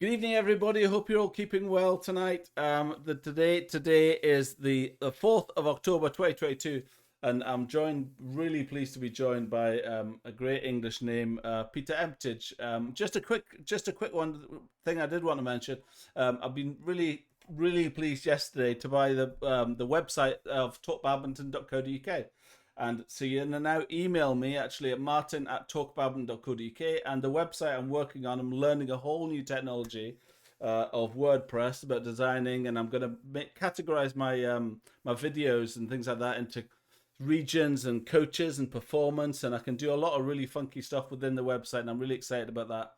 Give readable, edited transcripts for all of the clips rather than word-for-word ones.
Good evening, everybody. I hope you're all keeping well tonight. Today is the 4th of October 2022, and I'm really pleased to be joined by a great English name, Peter Emptage. Just a quick one thing I did want to mention. I've been really pleased yesterday to buy the website of talkbadminton.co.uk. And so you can now email me actually at martin@talkbadminton.co.uk, and the website I'm working on, I'm learning a whole new technology of WordPress about designing, and I'm going to categorize my videos and things like that into regions and coaches and performance, and I can do a lot of really funky stuff within the website, and I'm really excited about that.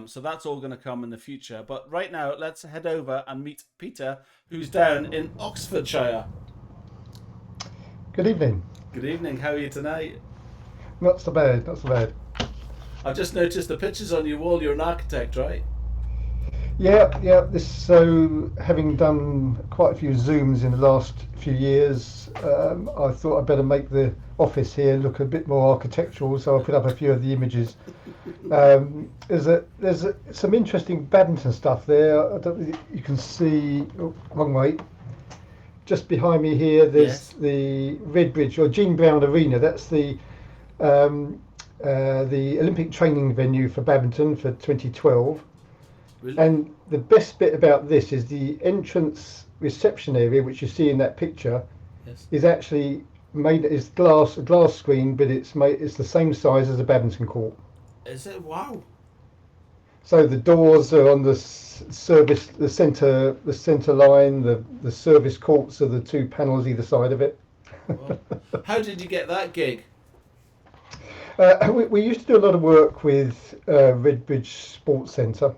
So that's all going to come in the future. But right now, let's head over and meet Peter, who's down in Oxfordshire. Good evening. Good evening. How are you tonight? Not so bad, not so bad. I've just noticed the pictures on your wall. You're an architect, right? Yeah. So having done quite a few Zooms in the last few years, I thought I'd better make the office here look a bit more architectural. So I put up a few of the images. There's some interesting badminton stuff there. I don't know if you can see. Oh, wrong way. Just behind me here, there's Yes. the Red Bridge or Jean Brown Arena. That's um, the Olympic training venue for badminton for 2012. Really? And the best bit about this is the entrance reception area, which you see in that picture, Yes. is actually made is a glass screen, but it's the same size as a badminton court. Is it? Wow. So the doors are on the service, the center line. The service courts are the two panels either side of it. Wow. How did you get that gig? We used to do a lot of work with Redbridge Sports Centre.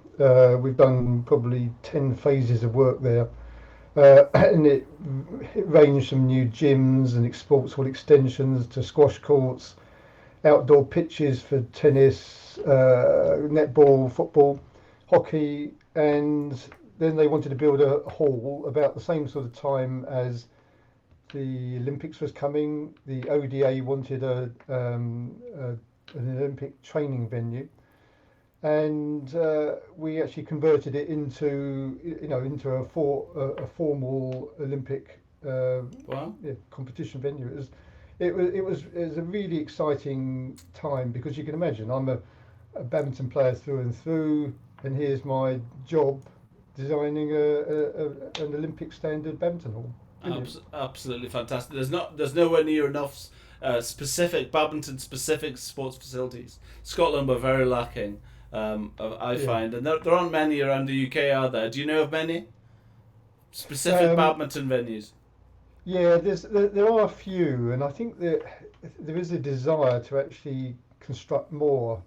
We've done probably 10 phases of work there. And it ranged from new gyms and sports hall extensions to squash courts, outdoor pitches for tennis, netball, football, hockey, and then they wanted to build a hall about the same sort of time as the Olympics was coming. The ODA wanted an Olympic training venue, and we actually converted it into a formal Olympic Wow. competition venue. It was a really exciting time because you can imagine a badminton player through and through, and here's my job designing an Olympic standard badminton hall. Brilliant. Absolutely fantastic. There's nowhere near enough specific badminton specific sports facilities. Scotland were very lacking. I Yeah. find, and there aren't many around the UK, are there? Do you know of many specific Um, badminton venues? yeah, there are a few, and I think that there is a desire to actually construct more.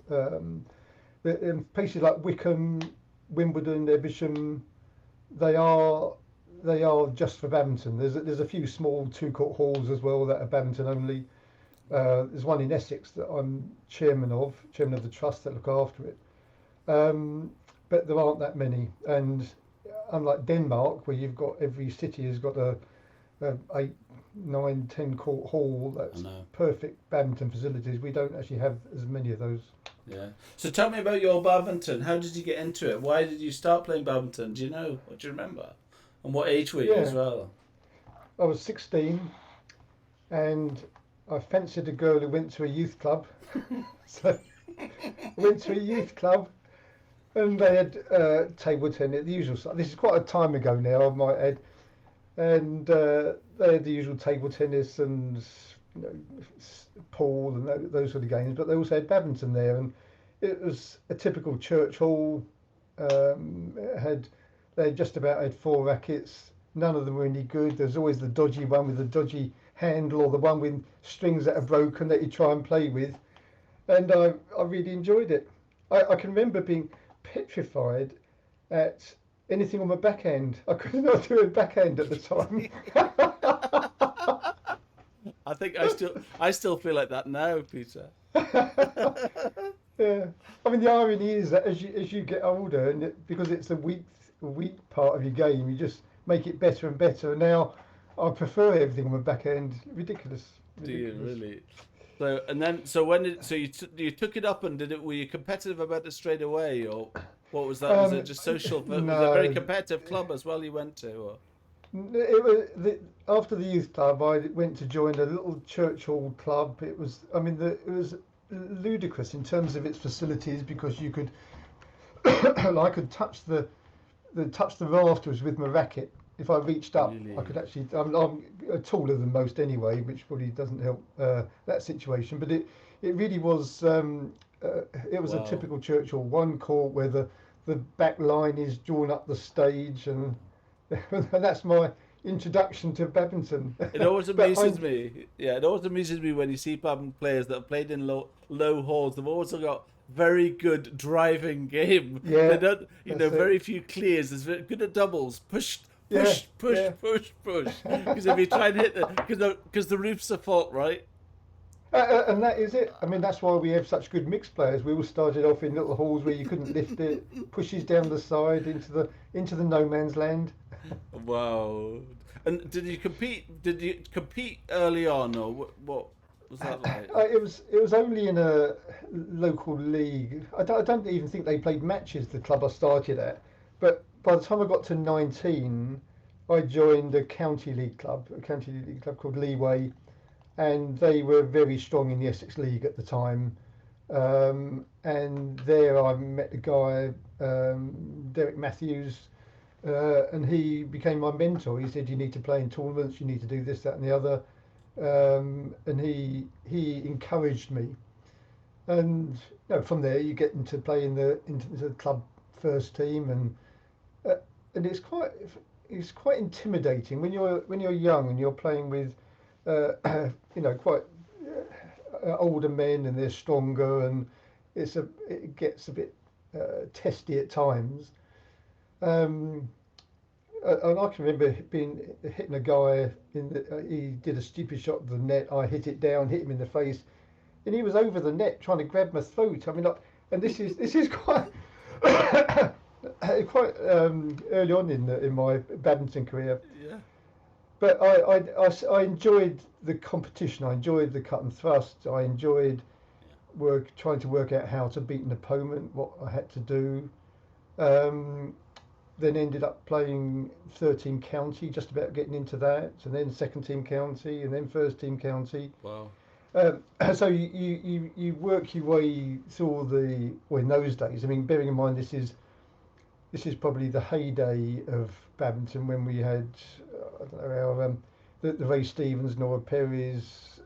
In places like Wickham, Wimbledon, Evesham, they are they are just for badminton. There's a few small two court halls as well that are badminton only. There's one in Essex that I'm chairman of the trust that look after it. But there aren't that many, and unlike Denmark, where you've got every city has got a 8, 9, 10 court hall I that's know. perfect badminton facilities. We don't actually have as many of those. Yeah. So tell me about your badminton. How did you get into it? Why did you start playing badminton? Do you know? What do you remember? And what age were you as Yeah, well? I was 16 and I fancied a girl who went to a youth club. So I went to a youth club and they had table tennis, the usual stuff. This is quite a time ago now, I might add. And they had the usual table tennis and you know, pool and those sort of games, but they also had badminton there. And it was a typical church hall. It had They just about had 4 rackets. None of them were any good. There's always the dodgy one with the dodgy handle or the one with strings that are broken that you try and play with. And I really enjoyed it. I can remember being petrified at anything on my backhand. I could not do a backhand at the time. I think I still feel like that now, Peter. Yeah. I mean, the irony is that as you get older, and because it's a weak part of your game, you just make it better and better. And now I prefer everything on my backhand. Ridiculous, Do you ridiculous. really? So when did you took it up and did it? Were you competitive about it straight away or? What was that? Was it Um, just social? Was it a very no, competitive club as well you went to? Or? it was after the youth club. I went to join a little church hall club. It was, I mean, it was ludicrous in terms of its facilities because you could, I could touch the rafters with my racket. If I reached up, I Really? could actually. I'm taller than most anyway, which probably doesn't help that situation. But it really was. It was a Wow. typical church hall. One court where the back line is drawn up the stage, and and that's my introduction to badminton. It always But amuses me. Yeah, it always amuses me when you see badminton players that have played in low halls. They've also got very good driving game. They yeah, don't, that's it. very few clears. There's very good at doubles. Push, Yeah, push, push, yeah. push, push. Because if you try and hit because the roof's a fault, right? And that is it. I mean, that's why we have such good mixed players. We all started off in little halls where you couldn't lift it, pushes down the side into the no man's land. Wow. And Did you compete early on, or what was that like? It was only in a local league. I don't even think they played matches. The club I started at, but by the time I got to 19, I joined a county league club called Leeway, and they were very strong in the Essex League at the time. And there I met a guy, Derek Matthews, and he became my mentor. He said, "You need to play in tournaments. You need to do this, that, and the other." And he encouraged me. And from there, you get into play into the club first team, uh, and it's quite intimidating when you're young and you're playing with quite older men and they're stronger, and it gets a bit testy at times. Um, and I can remember being hitting a guy he did a stupid shot at the net. I hit it down, hit him in the face, and he was over the net trying to grab my throat. I mean, like, and this is quite quite early on in my badminton career. Yeah. But I enjoyed the competition. I enjoyed the cut and thrust. I enjoyed trying to work out how to beat an opponent, what I had to do. Um, then ended up playing 13 county, just about getting into that, and then second team county, and then first team county. Wow. So you work your way through well, in those days. I mean, bearing in mind this is probably the heyday of badminton when we had I don't know how the Ray Stevens, Nora Perry's,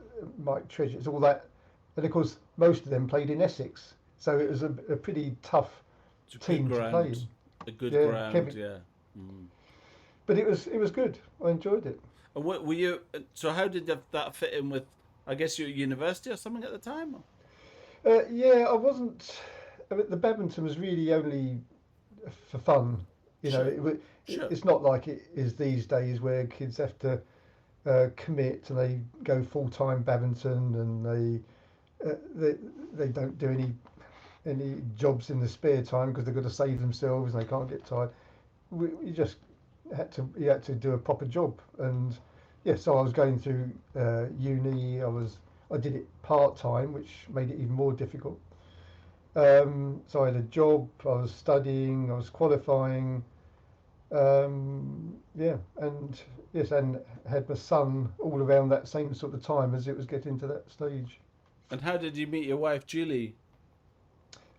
Mike Treasures, all that, and of course most of them played in Essex, so it was a pretty tough It's a good team to play ground. in. A good Yeah, ground. Kevin, Yeah. Mm. but it was good. I enjoyed it. And what were you? So how did that fit in with? I guess you were at university or something at the time. Or? Yeah, I wasn't. I mean, the badminton was really only for fun. Sure. Sure. It's not like it is these days where kids have to commit and they go full time badminton and they don't do any jobs in the spare time because they've got to save themselves and they can't get tired. You just you had to do a proper job, and yeah, so I was going through uni. I did it part time, which made it even more difficult. So I had a job, I was studying, I was qualifying, yeah, and yes, and had my son all around that same sort of time as it was getting to that stage. And how did you meet your wife, Julie?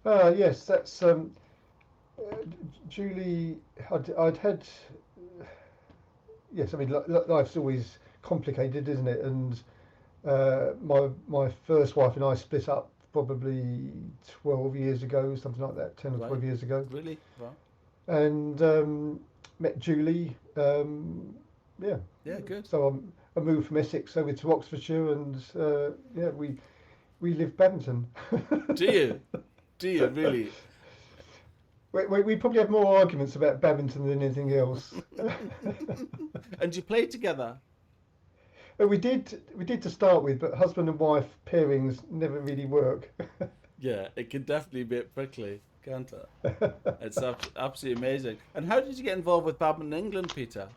Yes, that's Julie. I'd had, yes, I mean, life's always complicated, isn't it? And my first wife and I split up probably 12 years ago, something like that, 10 or Right. 12 years ago, Really? Well. and met Julie. Yeah, Yeah. Good. so I moved from Essex over to Oxfordshire, and yeah, we live Badminton. Do you? Do you really? We probably have more arguments about badminton than anything else. And you play together? We did to start with, but husband and wife pairings never really work. Yeah, it can definitely be a bit prickly, can't it? It's absolutely amazing. And how did you get involved with Badminton England, Peter?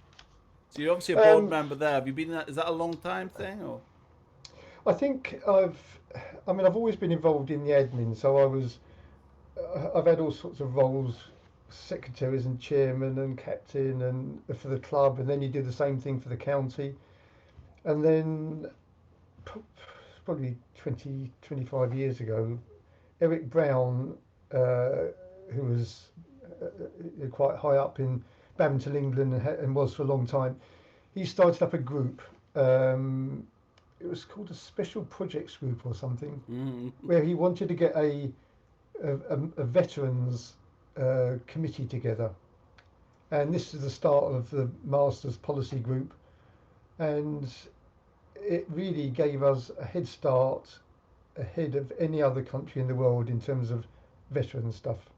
So you're obviously a board Um, member there. Have you been in that? Is that a long time thing or? I think I mean, I've always been involved in the admin, so I've had all sorts of roles secretaries and chairman and captain and for the club, and then you do the same thing for the county, and then probably 20, 25 years ago, Eric Brown, uh, who was quite high up in Badminton England and was for a long time, he started up a group. It was called a Special Projects Group or something, Mm. where he wanted to get a veterans committee together. And this is the start of the Masters Policy Group. And it really gave us a head start ahead of any other country in the world in terms of veteran stuff.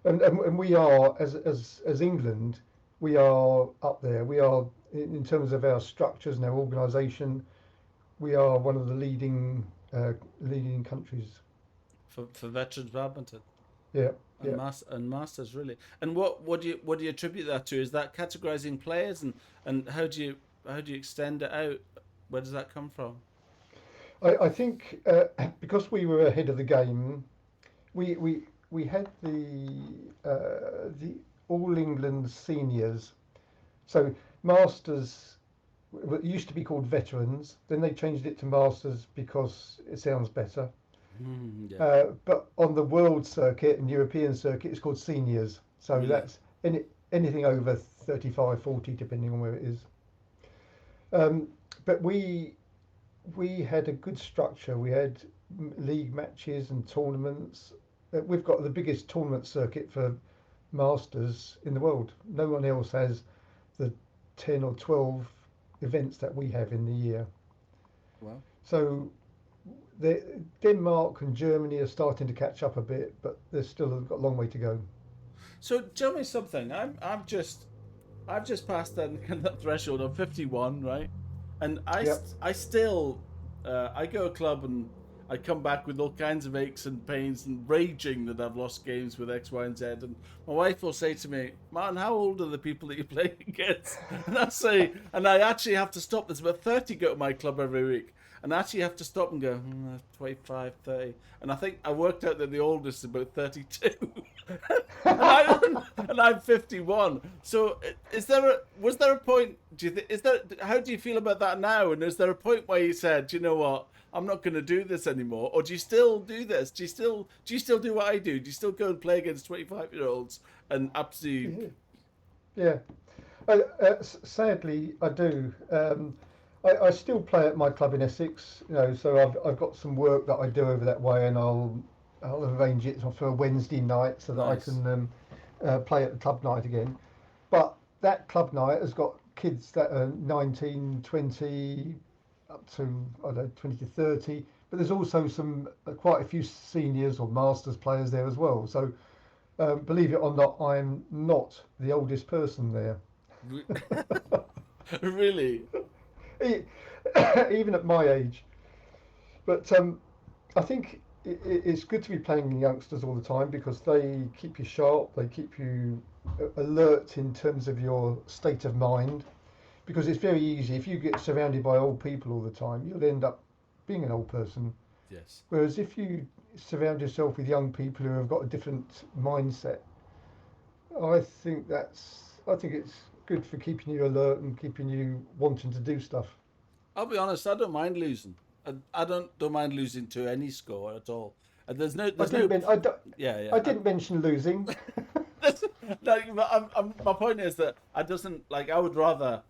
And we are, as England, we are up there. We are, in terms of our structures and our organisation, we are one of the leading countries. For veterans badminton. Yeah, And yeah. masters really. And what do you attribute that to? Is that categorizing players, and how do you extend it out? Where does that come from? I think because we were ahead of the game, we had the All England seniors. So Masters it used to be called Veterans. Then they changed it to Masters because it sounds better. Yeah. But on the world circuit and European circuit, it's called Seniors. So Really. that's anything over 35, 40, depending on where it is. Um, but we had a good structure. We had league matches and tournaments. We've got the biggest tournament circuit for Masters in the world. No one else has the 10 or 12 events that we have in the year. Well. So Denmark and Germany are starting to catch up a bit, but they've still got a long way to go. So tell me something. I've just passed that kind of threshold of 51, right? And Yep. I still I go to a club and I come back with all kinds of aches and pains and raging that I've lost games with X, Y, and Z. And my wife will say to me, "Man, how old are the people that you play against?" And I say, and I actually have to stop. There's about 30 go to my club every week. And I actually have to stop and go, 25, 30. And I think I worked out that the oldest is about 32. and I'm 51. So was there a point? Do you think is there? How do you feel about that now? And is there a point where you said, you know what, I'm not going to do this anymore, or do you still do this? Do you still do what I do? Do you still go and play against 25-year-olds and absolutely? Yeah. Sadly, I do. I still play at my club in Essex, so I've got some work that I do over that way, and I'll arrange it for a Wednesday night so that I Nice. can play at the club night again. But that club night has got kids that are 19, 20, up to I don't know 20 to 30. But there's also some quite a few seniors or masters players there as well. So believe it or not, I'm not the oldest person there. Really? E- Even at my age. But I think it's good to be playing youngsters all the time because they keep you sharp, they keep you alert in terms of your state of mind. Because it's very easy if you get surrounded by old people all the time, you'll end up being an old person. Yes. Whereas if you surround yourself with young people who have got a different mindset, I think it's good for keeping you alert and keeping you wanting to do stuff. I'll be honest. I don't mind losing. I don't mind losing to any score at all. And there's no I there's didn't no men- yeah, I yeah. didn't mention losing. Like, my point is that I doesn't like. I would rather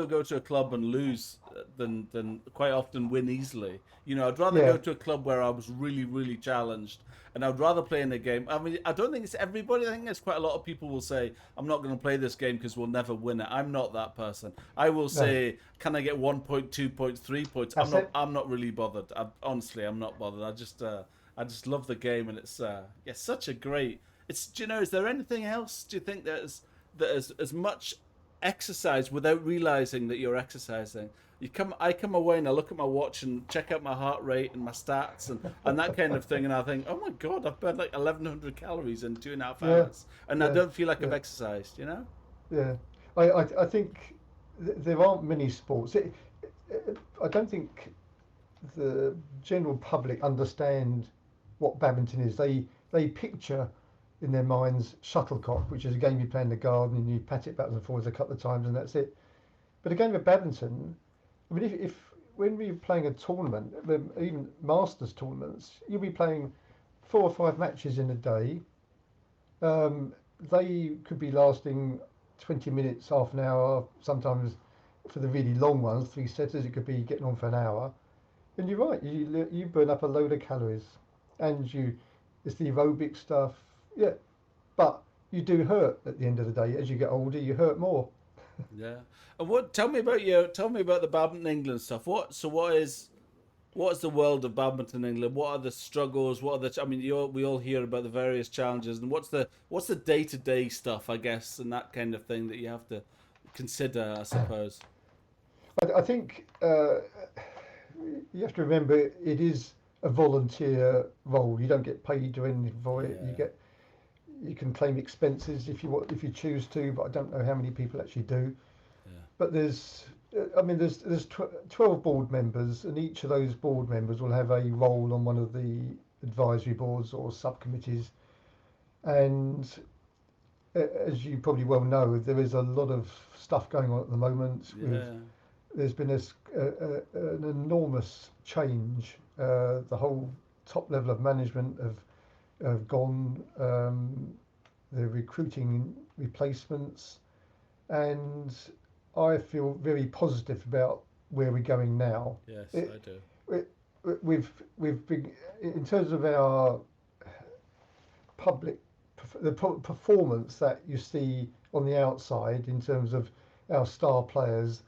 go to a club and lose than quite often win easily. I'd rather go Yeah, to a club where I was really really challenged, and I'd rather play in a game. I mean, I don't think it's everybody. I think there's quite a lot of people will say, "I'm not going to play this game because we'll never win it." I'm not that person. I will no, say, "Can I get 1 point, 2 points, 3 points?" I'm that's not. it. I'm not really bothered. Honestly, I'm not bothered. I just love the game, and it's yeah, such a great. It's do you know? Is there anything else? Do you think that is as much exercise without realizing that you're exercising? I come away and I look at my watch and check out my heart rate and my stats and that kind of thing, and I think, oh my god, I've burned like 1,100 calories in 2.5 Yeah, hours, and I yeah, don't feel like I've yeah, exercised. yeah. I think there aren't many sports. I don't think the general public understand what badminton is. They picture in their minds shuttlecock, which is a game you play in the garden and you pat it backwards and forwards a couple of times and that's it. But a game of badminton, I mean, if when we're playing a tournament, even Masters tournaments, you'll be playing 4 or 5 matches in a day. Um, they could be lasting 20 minutes, half an hour, sometimes for the really long ones, three setters, it could be getting on for an hour. And you're right, you burn up a load of calories, and it's the aerobic stuff, yeah. But you do hurt at the end of the day. As you get older, you hurt more. Yeah. And what? Tell me about your. Tell me about the Badminton England stuff. What is the world of Badminton England? What are the struggles? What are the? I mean, we all hear about the various challenges, and what's the day to day stuff, I guess, and that kind of thing that you have to consider, I suppose. I think you have to remember it is a volunteer role. You don't get paid or anything for it. Yeah. You can claim expenses if you choose to, but I don't know how many people actually do. Yeah. But there's 12 board members, and each of those board members will have a role on one of the advisory boards or subcommittees. And as you probably well know, there is a lot of stuff going on at the moment. Yeah. There's been an enormous change. The whole top level of management have gone. They're recruiting replacements, and I feel very positive about where we're going now. Yes, It, I do. it, we've been in terms of our public performance that you see on the outside in terms of our star players.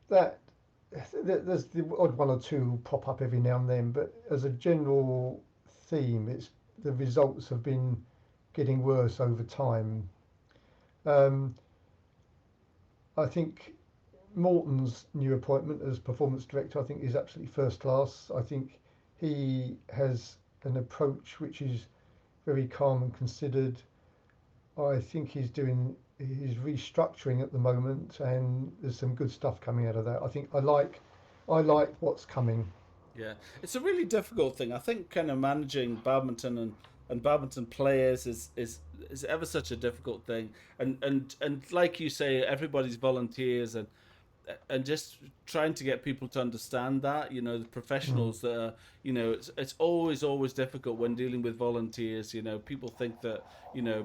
That there's the odd one or two pop up every now and then, but as a general theme, it's the results have been getting worse over time. Um, I think Morton's new appointment as performance director, I think, is absolutely first class. I think he has an approach which is very calm and considered. I think he's restructuring at the moment, and there's some good stuff coming out of that. I like what's coming. Yeah, it's a really difficult thing. I think kind of managing badminton and badminton players is ever such a difficult thing. And like you say, everybody's volunteers and just trying to get people to understand that, the Mm. professionals that are, it's always difficult when dealing with volunteers. People think that,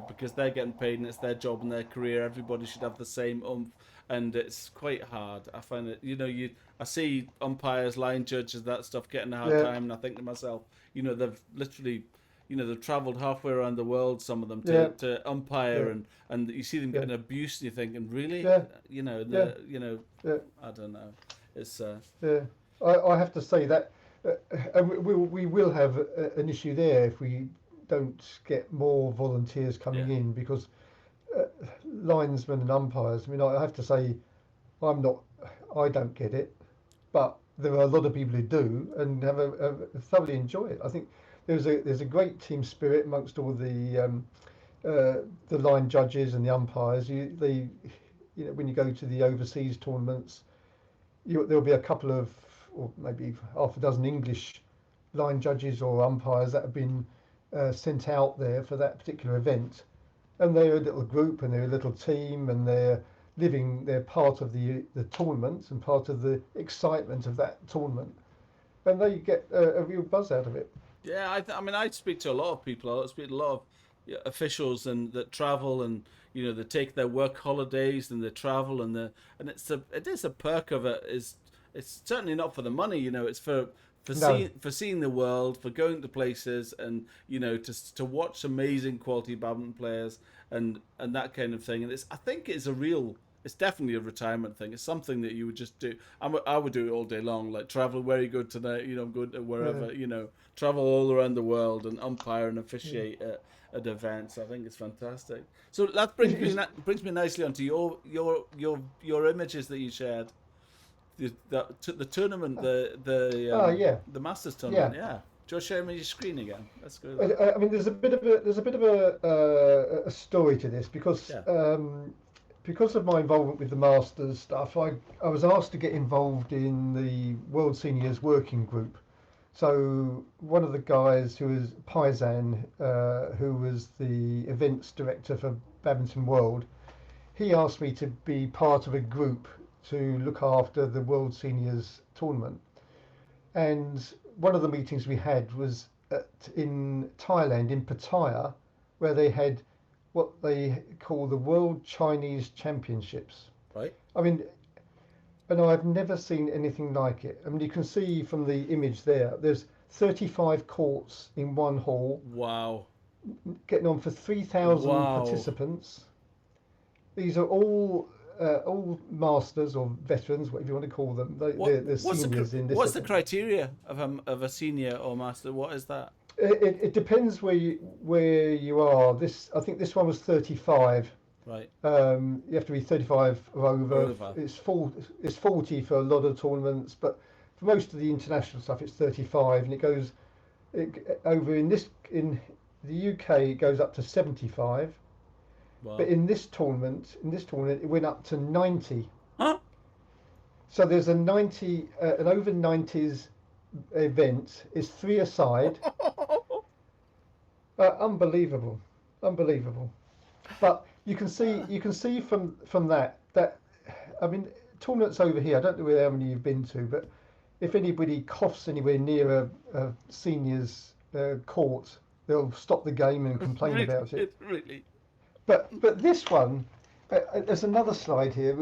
because they're getting paid and it's their job and their career, everybody should have the same and it's quite hard. I find it, I see umpires, line judges, that stuff getting a hard Yeah, time, and I think to myself, they've literally, they've travelled halfway around the world, some of them, to, yeah, to umpire, yeah, and you see them yeah, getting abused, and you're thinking, really, yeah, yeah, the yeah, I don't know, it's yeah. I have to say that, and we will have an issue there if we don't get more volunteers yeah, coming in, because uh, linesmen and umpires. I mean, I have to say, I'm not, I don't get it, but there are a lot of people who do and thoroughly enjoy it. I think there's a great team spirit amongst all the line judges and the umpires. When you go to the overseas tournaments, there'll be a couple of, or maybe half a dozen English line judges or umpires that have been sent out there for that particular event, and they're a little group and they're a little team, and they're part of the tournament and part of the excitement of that tournament, and they get a real buzz out of it. yeah. I mean, I speak to a lot of people. I speak to a lot of, yeah, officials and that travel, and they take their work holidays and they travel, and it is a perk of it. It's certainly not for the money. It's No, for seeing the world, for going to places, and to watch amazing quality badminton players, and that kind of thing. And I think it's definitely a retirement thing. It's something that you would just do. I would do it all day long, like travel. Where are you going tonight? I'm going to yeah, wherever. Travel all around the world and umpire and yeah. officiate at events. I think it's fantastic. So that It's, brings me it's, brings me nicely onto your images that you shared. The tournament, yeah, the Masters yeah. tournament. Yeah. Do you want to share me your screen again? Let's go I, there. I mean, there's a story to this, Yeah. because of my involvement with the Masters stuff. I was asked to get involved in the World Seniors Working Group, So one of the guys who was Paisan, who was the events director for Badminton World, he asked me to be part of a group to look after the World Seniors tournament. And one of the meetings we had was in Thailand, in Pattaya, where they had what they call the World Chinese Championships. Right. I mean, and I've never seen anything like it. I mean, you can see from the image there, there's 35 courts in one hall, Wow. getting on for 3,000 Wow. participants. These are all masters or veterans, whatever you want to call them. They're seniors in this. What's the criteria of a senior or master? What is that? It depends where you are. I think this one was 35. Right. You have to be 35 or over. Over. It's 40 for a lot of tournaments, but for most of the international stuff, it's 35, and it goes over in the UK. It goes up to 75, Wow. but in this tournament, it went up to 90. Huh? So there's an over 90s event. It's 3 aside. Unbelievable. But you can see from that I mean, tournaments over here. I don't know how many you've been to, but if anybody coughs anywhere near a seniors court, they'll stop the game and complain about it. Really. But this one, there's another slide here,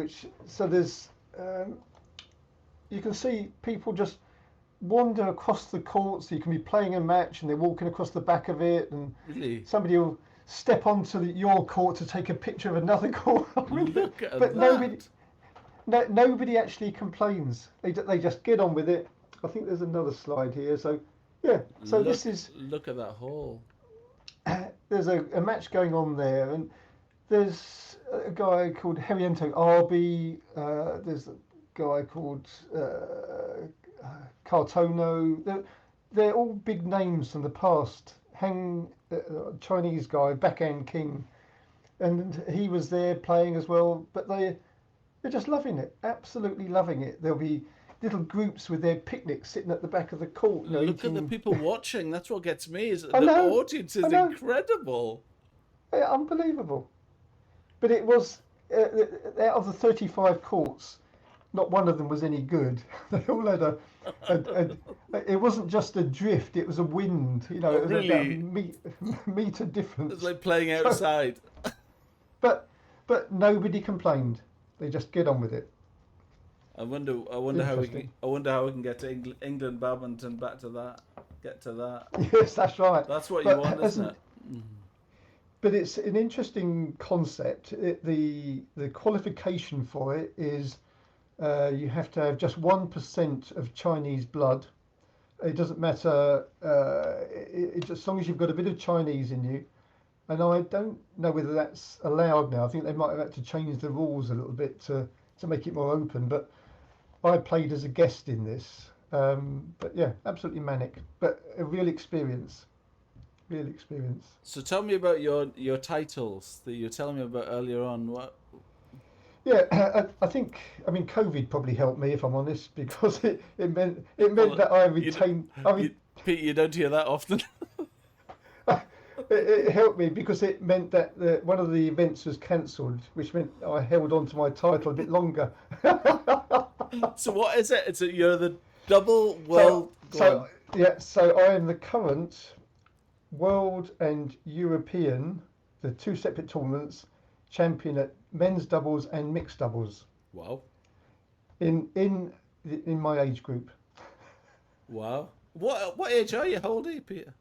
there's you can see people just wander across the court, so you can be playing a match and they're walking across the back of it, and Really? somebody will step onto your court to take a picture of another court. I mean, Look at but that. nobody actually complains. They just get on with it. I think there's another slide here. So yeah, so Look at that hole. there's a match going on there, and there's a guy called Heriento Arby. There's a guy called Cartono. They're all big names from the past. Chinese guy, Backhand King, and he was there playing as well. But they're just loving it, absolutely loving it. There'll be little groups with their picnics sitting at the back of the court. Look at the people watching. That's what gets me. Is the audience is I know. incredible. Yeah, unbelievable. But it was out of the 35 courts, not one of them was any good. They all had it wasn't just a drift, it was a wind, it was Really? about a meter difference. It's like playing outside. But nobody complained. They just get on with it. I wonder how we can get to England badminton back to that. Get to that. Yes, that's right. That's what you want, isn't it? But it's an interesting concept. The qualification for it is you have to have just 1% of Chinese blood. It doesn't matter, as long as you've got a bit of Chinese in you. And I don't know whether that's allowed now. I think they might have had to change the rules a little bit to make it more open. But I played as a guest in this. But yeah, absolutely manic. But a real experience. So tell me about your titles that you were telling me about earlier on. What? Yeah, I think COVID probably helped me, if I'm honest, because it meant that I retained. Pete, you don't hear that often. It helped me because it meant that one of the events was cancelled, which meant I held on to my title a bit longer. So what is it? You're the double world. So I am the current world and European, the 2 separate tournaments, champion at men's doubles and mixed doubles. Wow. In my age group. Wow. What age are you? How old are you, Peter?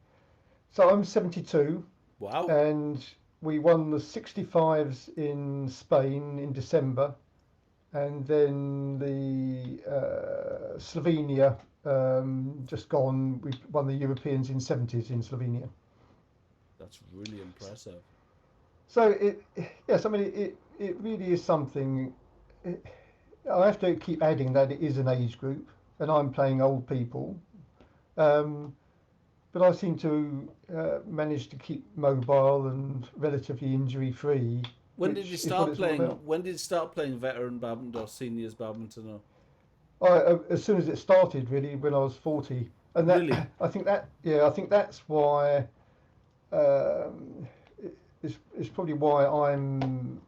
So I'm 72. Wow. And we won the 65s in Spain in December, and then the Slovenia just gone. We won the Europeans in 70s in Slovenia. That's really impressive. So it really is something. I have to keep adding that it is an age group, and I'm playing old people. But I seem to manage to keep mobile and relatively injury free. When did you start playing? When did you start playing veteran badminton or seniors badminton? As soon as it started, really, when I was 40. And that Really? I think that's why it's probably why in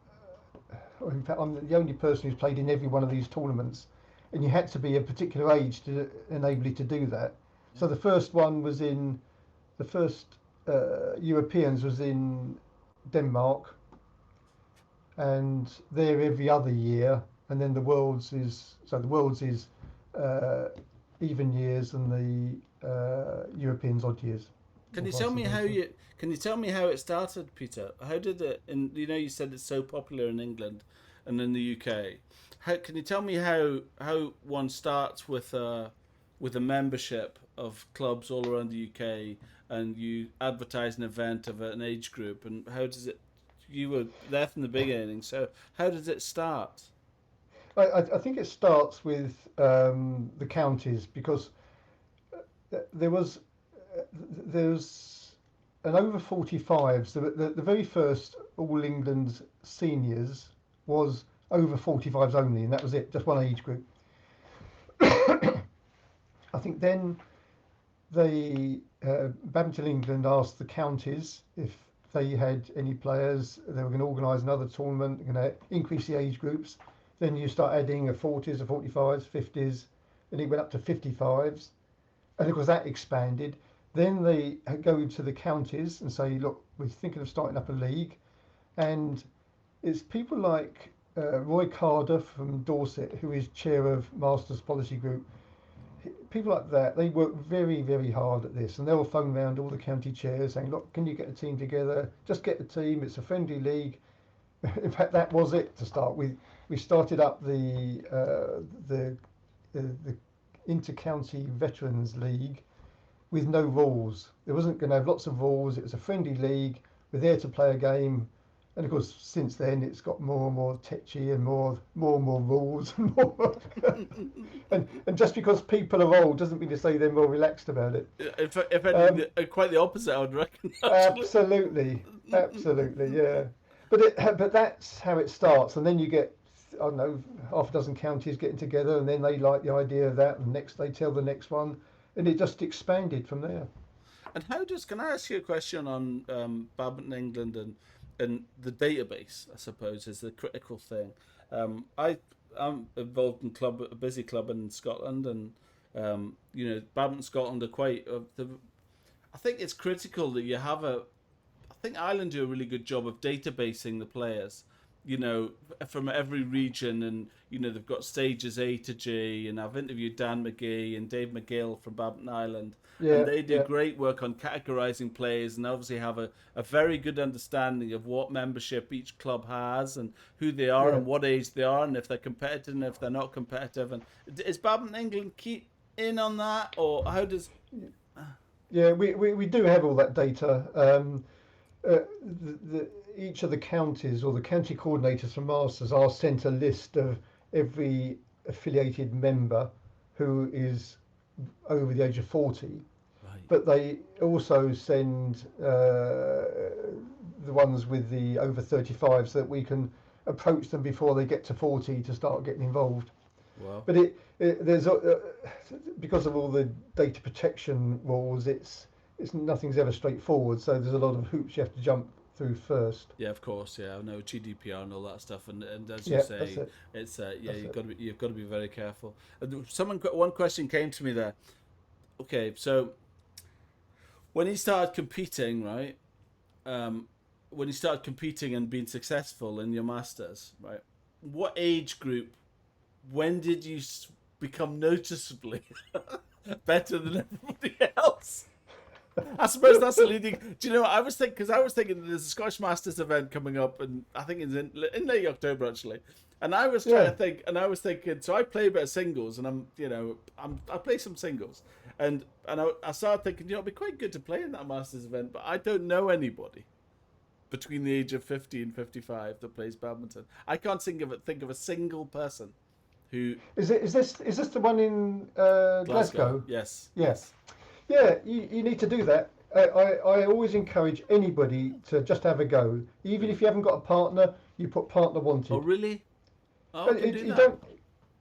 fact I'm the only person who's played in every one of these tournaments, and you had to be a particular age to enable you to do that. Yeah. So the first one was in the first Europeans was in Denmark, and they're every other year, and then the world's is uh, even years and the Europeans odd years, Can or you vice tell me how versa. you can you tell me how it started, Peter? How did it? And you said it's so popular in England and in the UK. How can you tell me how one starts with a membership of clubs all around the UK, and you advertise an event of an age group, and how does it? You were there from the beginning, so how does it start? I think it starts with the counties because there was there's an over 45s. The very first All England seniors was over 45s only, and that was it, just one age group. I think then Badminton England asked the counties if they had any players. They were going to organise another tournament, going to increase the age groups. Then you start adding a 40s, a 45s, 50s, and it went up to 55s. And of course that expanded. Then they go to the counties and say, look, we're thinking of starting up a league. And it's people like Roy Carter from Dorset, who is chair of Masters Policy Group. People like that, they work very, very hard at this, and they'll phone round all the county chairs saying, look, can you get a team together? Just get a team. It's a friendly league. In fact, that was it to start with. We started up the inter-county veterans league with no rules. It wasn't going to have lots of rules. It was a friendly league. We're there to play a game. And of course, since then, it's got more and more tetchy and more rules and more. And just because people are old doesn't mean to say they're more relaxed about it. If anything, Um, quite the opposite, I would reckon. Actually. absolutely, absolutely, yeah. But that's how it starts, and then you get, I don't know, half a dozen counties getting together, and then they like the idea of that, and next they tell the next one, and it just expanded from there. And how does can I ask you a question on Badminton England and the database? I suppose is the critical thing. I'm involved in a busy club in Scotland, and Badminton Scotland are quite. I think it's critical that you have a. I think Ireland do a really good job of databasing the players. From every region, and they've got stages A to G. And I've interviewed Dan McGee and Dave McGill from Badminton Island, and Yeah, they do yeah, great work on categorizing players, and obviously have a very good understanding of what membership each club has, and who they are, yeah, and what age they are, and if they're competitive and if they're not competitive. And is Badminton England keep in on that, or how does? yeah. We do have all that data. Each of the counties or the county coordinators for Masters are sent a list of every affiliated member who is over the age of 40, Right. but they also send the ones with the over 35 so that we can approach them before they get to 40 to start getting involved. Well, But there's because of all the data protection rules, it's nothing's ever straightforward. So there's a lot of hoops you have to jump through first. yeah, of course, yeah, I know GDPR and all that stuff, and as you Yeah, that's say, it. it's yeah, That's it. you've got to be very careful. One question came to me there. Okay, so when he started competing, right? Um, when you started competing and being successful in your masters, right? What age group? When did you become noticeably better than everybody else? I suppose that's the leading. Do you know what I was thinking? Because I was thinking there's a Scottish Masters event coming up, and I think it's in late October actually. And I was trying Yeah. to think, and I was thinking, so I play a bit of singles, and I play some singles, and I started thinking, it'd be quite good to play in that Masters event, but I don't know anybody between the age of 50 and 55 that plays badminton. I can't think of a single person who Is this the one in Glasgow. Glasgow? Yes, Yeah. yes. Yeah. You need to do that. I always encourage anybody to just have a go. Even Really? if you haven't got a partner, you put partner Oh, wanted. really? Oh, I But can do you that. don't.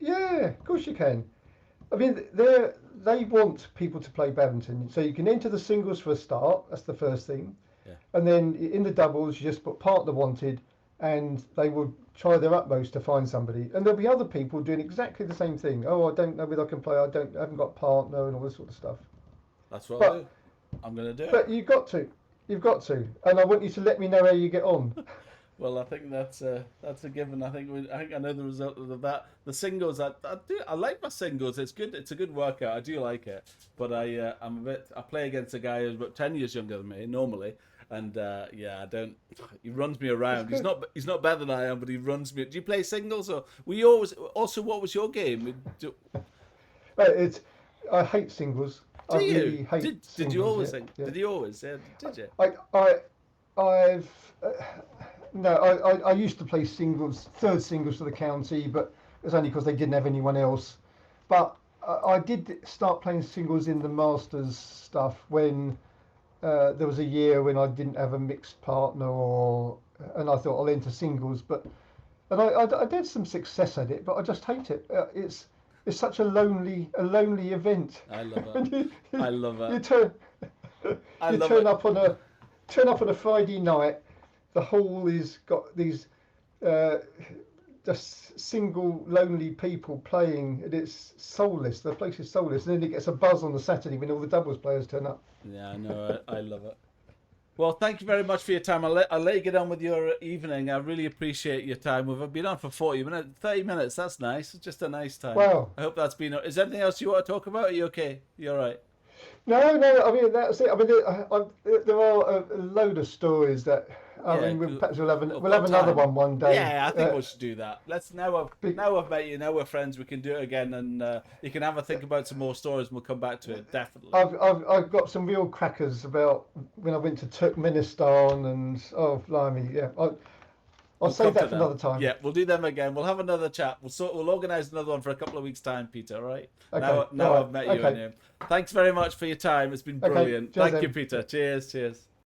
Yeah, of course you can. I mean, there. they want people to play badminton. So you can enter the singles for a start. That's the first thing. Yeah. And then in the doubles, you just put partner wanted, and they will try their utmost to find somebody. And there'll be other people doing exactly the same thing. Oh, I don't know whether I can play. I haven't got a partner and all this sort of stuff. That's what I'll do. I'm going to do it. But you've got to. You've got to. And I want you to let me know how you get on. Well, I think that's a given. I think I know the result of that. The singles, I like my singles. It's good. It's a good workout. I do like it. But I play against a guy who's about 10 years younger than me normally, and I don't. He runs me around. He's not better than I am, but he runs me. Do you play singles or were you always? Also, what was your game? I hate singles. Do you? Really hate singles, did you always? Yeah. Did you always? Yeah, did you? I've. No, I used to play singles, third singles for the county, but it was only because they didn't have anyone else. But I did start playing singles in the Masters stuff when there was a year when I didn't have a mixed partner, and I thought I'll enter singles. And I did some success at it, but I just hate it. It's such a lonely event. I love it. I love it. You turn up on a Friday night. The hall is got these just single lonely people playing, and it's soulless. The place is soulless, and then it gets a buzz on the Saturday when all the doubles players turn up. Yeah, I know. I love it. Well, thank you very much for your time. I'll let you get on with your evening. I really appreciate your time. We've been on for 30 minutes. That's nice. It's just a nice time. Wow. I hope that's been. Is there anything else you want to talk about? Are you okay? You all right? No. I mean, that's it. I mean, there are a load of stories that. Perhaps we'll have another one day. Yeah, I think we should do that. Now I've met you. Now we're friends. We can do it again, and you can have a think about some more stories. And we'll come back to it definitely. I've got some real crackers about when I went to Turkmenistan and blimey, yeah. I'll save that for another time. Yeah, we'll do them again. We'll have another chat. We'll organise another one for a couple of weeks' time, Peter. All right. Okay. Now I've met you. Okay. Thanks very much for your time. It's been brilliant. Okay. Thank you, Peter. Cheers.